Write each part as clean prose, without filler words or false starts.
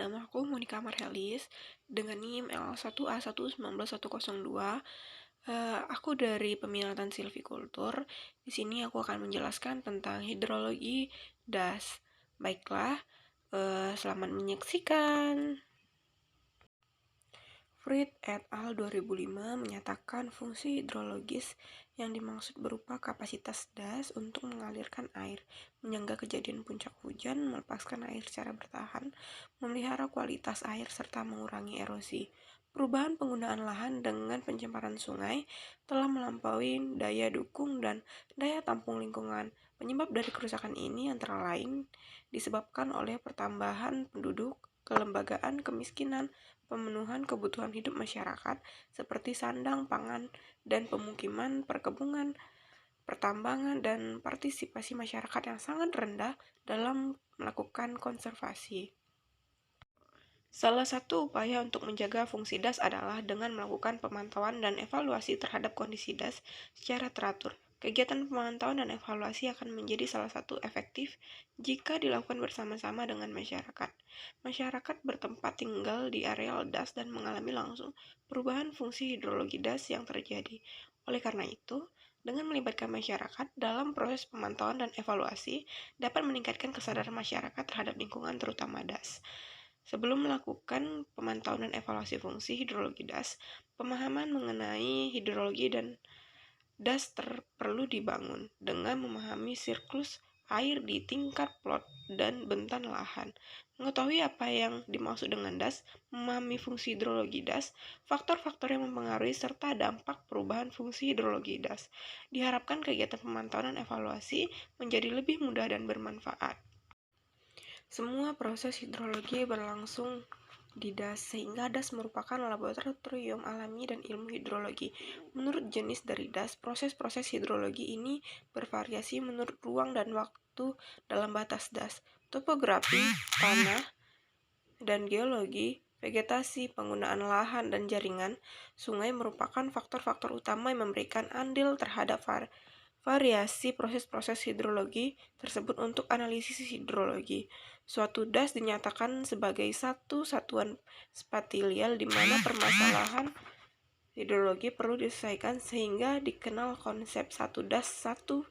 nama aku Monica Marhelis dengan NIM L1A1191102. Aku dari peminatan silvikultur. Di sini aku akan menjelaskan tentang hidrologi das. Baiklah, selamat menyaksikan. Fried et al. 2005 menyatakan fungsi hidrologis yang dimaksud berupa kapasitas das untuk mengalirkan air, menyangga kejadian puncak hujan, melepaskan air secara bertahan, memelihara kualitas air, serta mengurangi erosi. Perubahan penggunaan lahan dengan pencemaran sungai telah melampaui daya dukung dan daya tampung lingkungan. Penyebab dari kerusakan ini antara lain disebabkan oleh pertambahan penduduk, kelembagaan, kemiskinan, pemenuhan kebutuhan hidup masyarakat seperti sandang, pangan, dan pemukiman, perkebunan, pertambangan, dan partisipasi masyarakat yang sangat rendah dalam melakukan konservasi. Salah satu upaya untuk menjaga fungsi das adalah dengan melakukan pemantauan dan evaluasi terhadap kondisi das secara teratur. Kegiatan pemantauan dan evaluasi akan menjadi salah satu efektif jika dilakukan bersama-sama dengan masyarakat. Masyarakat bertempat tinggal di areal das dan mengalami langsung perubahan fungsi hidrologi das yang terjadi. Oleh karena itu, dengan melibatkan masyarakat dalam proses pemantauan dan evaluasi dapat meningkatkan kesadaran masyarakat terhadap lingkungan terutama das. Sebelum melakukan pemantauan dan evaluasi fungsi hidrologi das, pemahaman mengenai hidrologi dan das perlu dibangun dengan memahami siklus air di tingkat plot dan bentan lahan. Mengetahui apa yang dimaksud dengan das, memahami fungsi hidrologi das, faktor-faktor yang mempengaruhi serta dampak perubahan fungsi hidrologi das. Diharapkan kegiatan pemantauan dan evaluasi menjadi lebih mudah dan bermanfaat. Semua proses hidrologi berlangsung di das, sehingga das merupakan laboratorium alami dan ilmu hidrologi. Menurut jenis dari das, proses-proses hidrologi ini bervariasi menurut ruang dan waktu dalam batas das. Topografi, tanah, dan geologi, vegetasi, penggunaan lahan, dan jaringan sungai merupakan faktor-faktor utama yang memberikan andil terhadap variasi proses-proses hidrologi tersebut. Untuk analisis hidrologi, suatu das dinyatakan sebagai satu satuan spatial di mana permasalahan hidrologi perlu diselesaikan sehingga dikenal konsep satu das, satu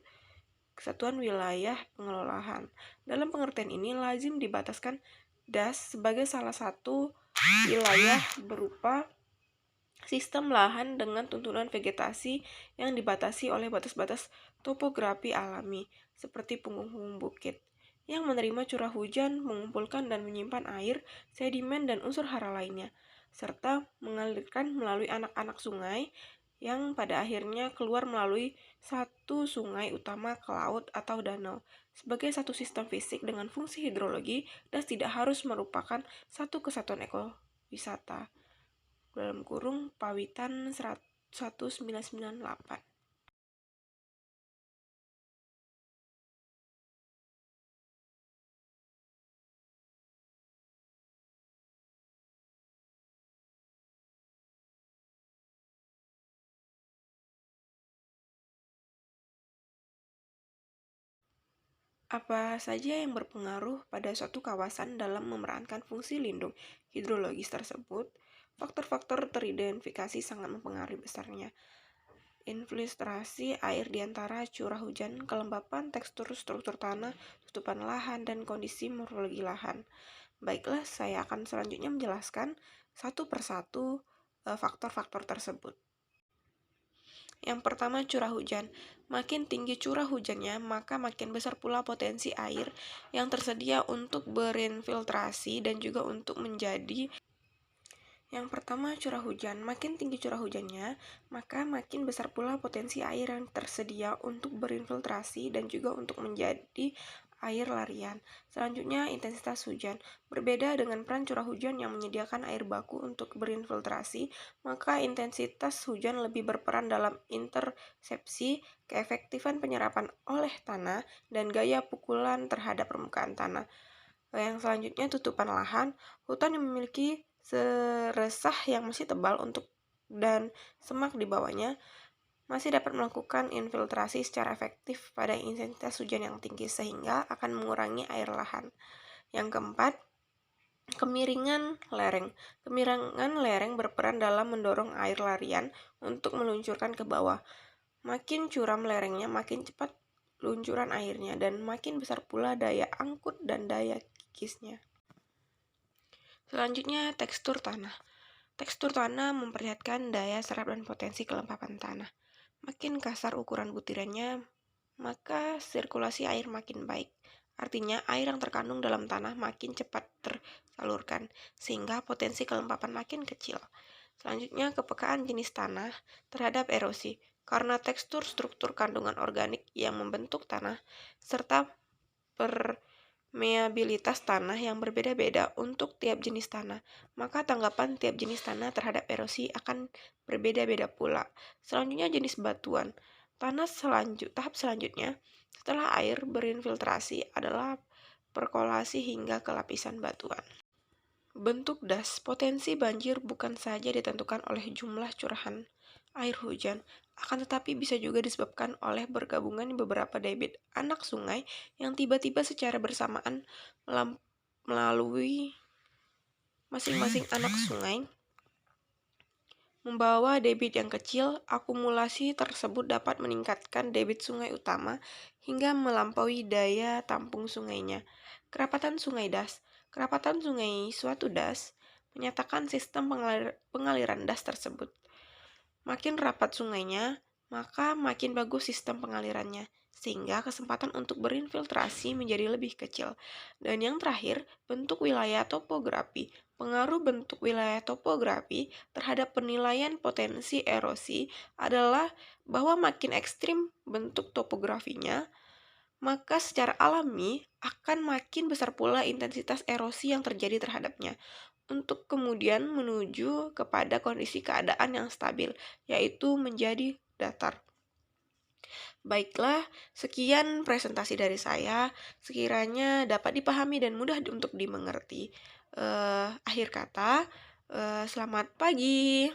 kesatuan wilayah pengelolaan. Dalam pengertian ini, lazim dibataskan das sebagai salah satu wilayah berupa sistem lahan dengan tuntunan vegetasi yang dibatasi oleh batas-batas topografi alami, seperti punggung-punggung bukit, yang menerima curah hujan, mengumpulkan dan menyimpan air, sedimen, dan unsur hara lainnya, serta mengalirkan melalui anak-anak sungai yang pada akhirnya keluar melalui satu sungai utama ke laut atau danau. Sebagai satu sistem fisik dengan fungsi hidrologi, das tidak harus merupakan satu kesatuan ekowisata. Pawitan 1998. Apa saja yang berpengaruh pada suatu kawasan dalam memerankan fungsi lindung hidrologis tersebut? Faktor-faktor teridentifikasi sangat mempengaruhi besarnya infiltrasi air di antara curah hujan, kelembapan, tekstur struktur tanah, tutupan lahan, dan kondisi morfologi lahan. Baiklah, saya akan selanjutnya menjelaskan satu persatu faktor-faktor tersebut. Yang pertama, curah hujan. Makin tinggi curah hujannya, maka makin besar pula potensi air yang tersedia untuk berinfiltrasi dan juga untuk menjadi. Yang pertama, curah hujan. Makin tinggi curah hujannya, maka makin besar pula potensi air yang tersedia untuk berinfiltrasi dan juga untuk menjadi air larian. Selanjutnya, intensitas hujan. Berbeda dengan peran curah hujan yang menyediakan air baku untuk berinfiltrasi, maka intensitas hujan lebih berperan dalam intersepsi, keefektifan penyerapan oleh tanah, dan gaya pukulan terhadap permukaan tanah. Yang selanjutnya, tutupan lahan. Hutan yang memiliki seresah yang masih tebal dan semak di bawahnya masih dapat melakukan infiltrasi secara efektif pada intensitas hujan yang tinggi sehingga akan mengurangi air lahan. Yang keempat, Kemiringan lereng. Kemiringan lereng berperan dalam mendorong air larian untuk meluncurkan ke bawah. Makin curam lerengnya, makin cepat luncuran airnya, dan makin besar pula daya angkut dan daya kikisnya. Selanjutnya, tekstur tanah. Tekstur tanah memperlihatkan daya serap dan potensi kelembapan tanah. Makin kasar ukuran butirannya, maka sirkulasi air makin baik. Artinya, air yang terkandung dalam tanah makin cepat tersalurkan, sehingga potensi kelembapan makin kecil. Selanjutnya, kepekaan jenis tanah terhadap erosi. Karena tekstur struktur kandungan organik yang membentuk tanah, serta permeabilitas tanah yang berbeda-beda untuk tiap jenis tanah, maka tanggapan tiap jenis tanah terhadap erosi akan berbeda-beda pula. Selanjutnya, jenis batuan. Tahap selanjutnya setelah air berinfiltrasi adalah perkolasi hingga ke lapisan batuan. Bentuk das. Potensi banjir bukan saja ditentukan oleh jumlah curahan air hujan, akan tetapi bisa juga disebabkan oleh bergabungan beberapa debit anak sungai yang tiba-tiba secara bersamaan melalui masing-masing anak sungai membawa debit yang kecil. Akumulasi tersebut dapat meningkatkan debit sungai utama hingga melampaui daya tampung sungainya. Kerapatan sungai das. Kerapatan sungai suatu das menyatakan sistem pengaliran das tersebut. Makin rapat sungainya, maka makin bagus sistem pengalirannya, sehingga kesempatan untuk berinfiltrasi menjadi lebih kecil. Dan yang terakhir, bentuk wilayah topografi. Pengaruh bentuk wilayah topografi terhadap penilaian potensi erosi adalah bahwa makin ekstrim bentuk topografinya, maka secara alami akan makin besar pula intensitas erosi yang terjadi terhadapnya, untuk kemudian menuju kepada kondisi keadaan yang stabil, yaitu menjadi datar. Baiklah, sekian presentasi dari saya. Sekiranya dapat dipahami dan mudah untuk dimengerti. Akhir kata, selamat pagi.